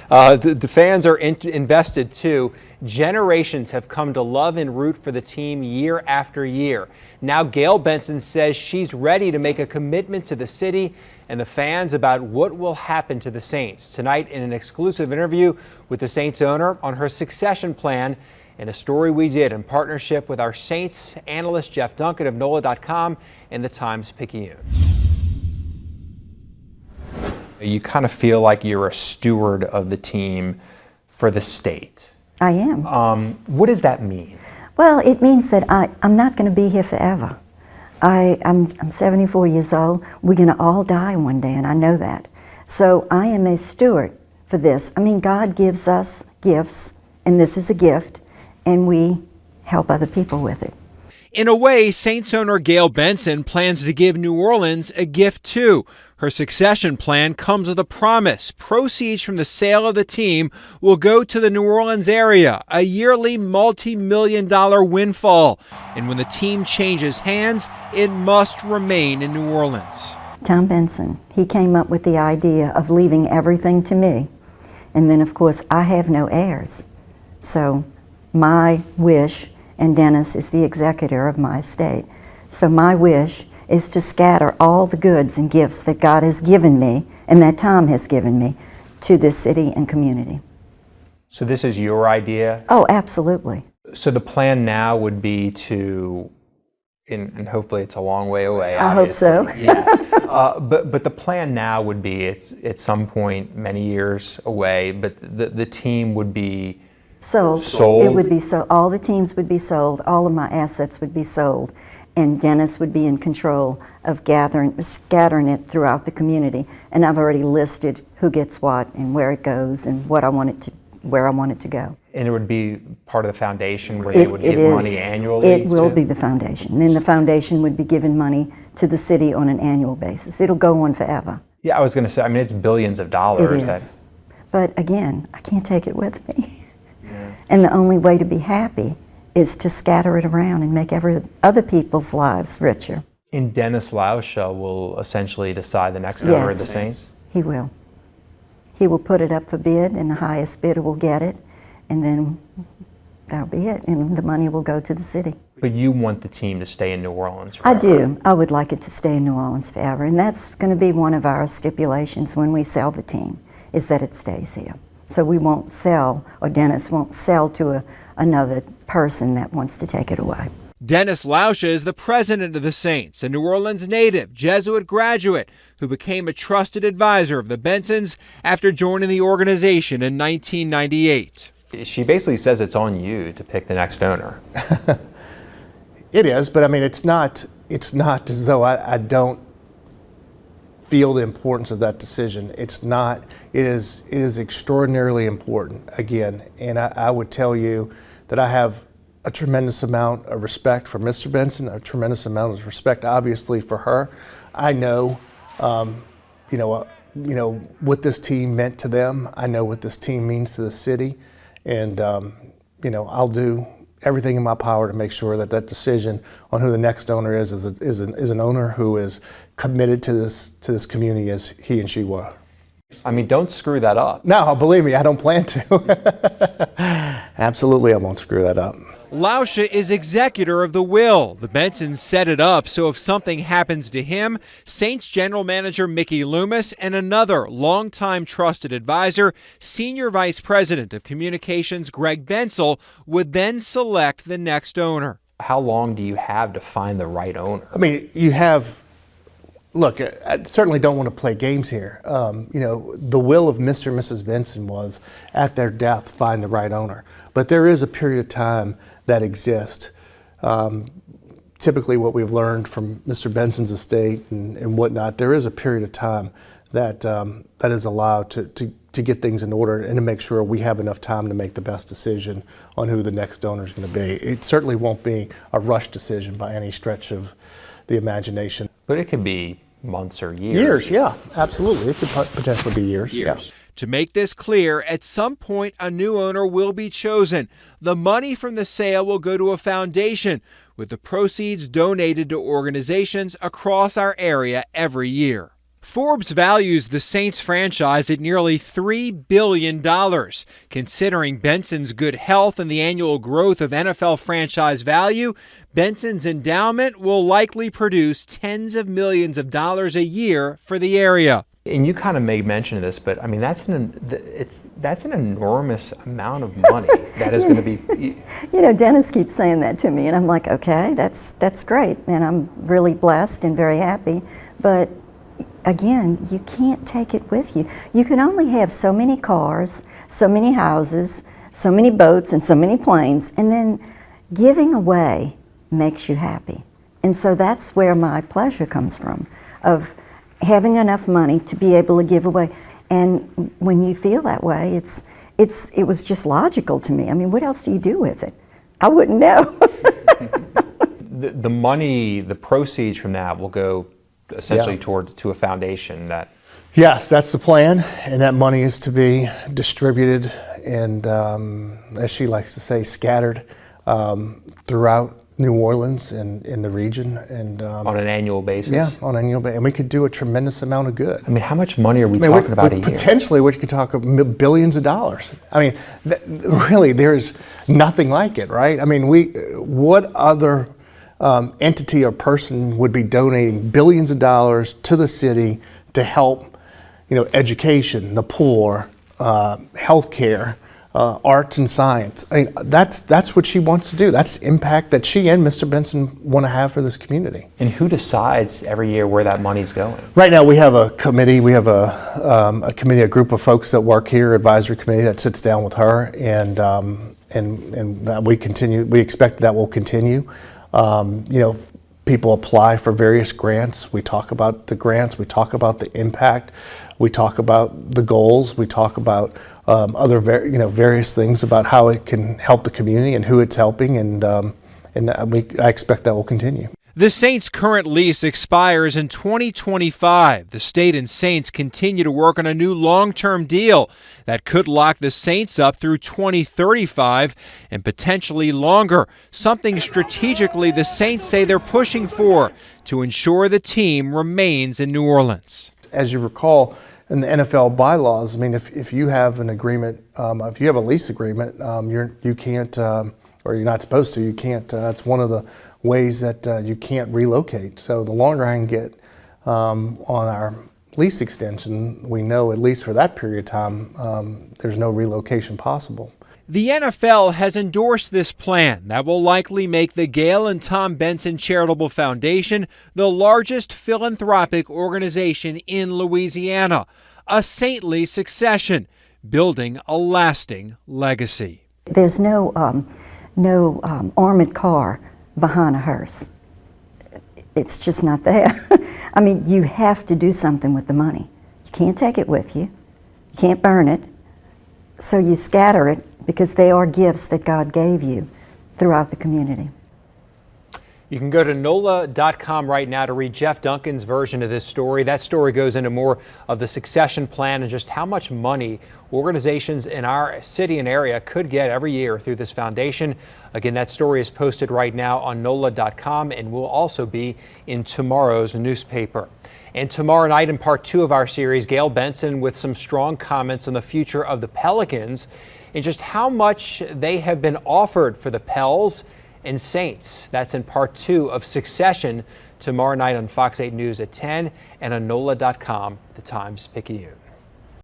The fans are invested too. Generations have come to love and root for the team year after year. Now Gayle Benson says she's ready to make a commitment to the city and the fans about what will happen to the Saints. Tonight, in an exclusive interview with the Saints owner on her succession plan, and a story we did in partnership with our Saints analyst Jeff Duncan of NOLA.com and the Times-Picayune. You kind of feel like you're a steward of the team for the state. I am. What does that mean? Well, it means that I'm not going to be here forever. I'm 74 years old. We're going to all die one day, and I know that. So I am a steward for this. I mean, God gives us gifts, and this is a gift, and we help other people with it. In a way, Saints owner Gayle Benson plans to give New Orleans a gift too. Her succession plan comes with a promise. Proceeds from the sale of the team will go to the New Orleans area, a yearly multi-million-dollar windfall. And when the team changes hands, it must remain in New Orleans. Tom Benson, he came up with the idea of leaving everything to me. And then, of course, I have no heirs. So my wish, and Dennis is the executor of my estate, so my wish is to scatter all the goods and gifts that God has given me and that Tom has given me to this city and community. So this is your idea? Oh, absolutely. So the plan now would be to, and hopefully it's a long way away, I hope so. Yes. But the plan now would be, it's at some point many years away, but the team would be sold. It would be so. All the teams would be sold. All of my assets would be sold. And Dennis would be in control of scattering it throughout the community. And I've already listed who gets what and where it goes and where I want it to go. And it would be part of the foundation where they would give money annually? It will be the foundation. And then the foundation would be giving money to the city on an annual basis. It'll go on forever. Yeah, I was going to say, I mean, it's billions of dollars. It is. But again, I can't take it with me. Yeah. And the only way to be happy is to scatter it around and make other people's lives richer. And Dennis Lauscha will essentially decide the next owner of the Saints? He will. He will put it up for bid, and the highest bidder will get it, and then that'll be it, and the money will go to the city. But you want the team to stay in New Orleans forever? I do. I would like it to stay in New Orleans forever, and that's going to be one of our stipulations when we sell the team, is that it stays here. So we won't sell, or Dennis won't sell to another person that wants to take it away. Dennis Lauscha is the president of the Saints, a New Orleans native, Jesuit graduate who became a trusted advisor of the Bensons after joining the organization in 1998. She basically says it's on you to pick the next owner. It is, but I mean, it's not as though I don't feel the importance of that decision. It's not. It is extraordinarily important, again, and I would tell you that I have a tremendous amount of respect for Mr. Benson, a tremendous amount of respect, obviously, for her. I know, what this team meant to them. I know what this team means to the city, and I'll do everything in my power to make sure that that decision on who the next owner is an owner who is committed to this community as he and she were. I mean, don't screw that up. No, believe me, I don't plan to. Absolutely, I won't screw that up. Lauscha is executor of the will. The Bensons set it up so if something happens to him, Saints general manager Mickey Loomis and another longtime trusted advisor, senior vice president of communications Greg Bensel, would then select the next owner. How long do you have to find the right owner? I mean, you have. Look, I certainly don't want to play games here. The will of Mr. and Mrs. Benson was, at their death, find the right owner. But there is a period of time that exists. Typically what we've learned from Mr. Benson's estate and whatnot, there is a period of time that is allowed to get things in order and to make sure we have enough time to make the best decision on who the next owner is going to be. It certainly won't be a rush decision by any stretch of the imagination. But it could be months or years. Years, yeah, absolutely. It could potentially be years. Yeah. To make this clear, at some point a new owner will be chosen. The money from the sale will go to a foundation, with the proceeds donated to organizations across our area every year. Forbes values the Saints franchise at nearly $3 billion. Considering Benson's good health and the annual growth of NFL franchise value, Benson's endowment will likely produce tens of millions of dollars a year for the area. And you kind of made mention of this, but I mean that's an enormous amount of money that is going to be. You know, Dennis keeps saying that to me, and I'm like, okay, that's great, and I'm really blessed and very happy. But again, you can't take it with you. You can only have so many cars, so many houses, so many boats, and so many planes, and then giving away makes you happy. And so that's where my pleasure comes from, of having enough money to be able to give away. And when you feel that way, it was just logical to me. I mean, what else do you do with it? I wouldn't know. The money, the proceeds from that will go essentially to a foundation that. Yes, that's the plan, and that money is to be distributed and, as she likes to say, scattered throughout New Orleans and in the region, and on an annual basis. Yeah, on an annual basis, and we could do a tremendous amount of good. I mean, how much money are we talking about a year? Potentially, we could talk about billions of dollars. I mean, really, there's nothing like it, right? I mean, what other entity or person would be donating billions of dollars to the city to help, education, the poor, healthcare, arts and science? I mean, that's what she wants to do. That's the impact that she and Mr. Benson want to have for this community. And who decides every year where that money's going? Right now, we have a committee. We have a committee, a group of folks that work here, advisory committee that sits down with her, and that we continue. We expect that will continue. People apply for various grants. We talk about the grants. We talk about the impact. We talk about the goals. We talk about other various things about how it can help the community and who it's helping, and I expect that will continue. The Saints' current lease expires in 2025. The state and Saints continue to work on a new long-term deal that could lock the Saints up through 2035 and potentially longer, something strategically the Saints say they're pushing for to ensure the team remains in New Orleans. As you recall, in the NFL bylaws, I mean, if you have an agreement, if you have a lease agreement, you can't, or you're not supposed to, you can't, that's one of the ways that you can't relocate. So the longer I can get on our lease extension, we know at least for that period of time, there's no relocation possible. The NFL has endorsed this plan that will likely make the Gayle and Tom Benson Charitable Foundation the largest philanthropic organization in Louisiana, a saintly succession, building a lasting legacy. There's no armored car behind a hearse. It's just not there. I mean, you have to do something with the money. You can't take it with you. You can't burn it. So you scatter it, because they are gifts that God gave you throughout the community. You can go to NOLA.com right now to read Jeff Duncan's version of this story. That story goes into more of the succession plan and just how much money organizations in our city and area could get every year through this foundation. Again, that story is posted right now on NOLA.com and will also be in tomorrow's newspaper. And tomorrow night in part 2 of our series, Gayle Benson with some strong comments on the future of the Pelicans and just how much they have been offered for the Pels and Saints. That's in part 2 of Succession tomorrow night on Fox 8 News at 10 and on NOLA.com, the Times-Picayune.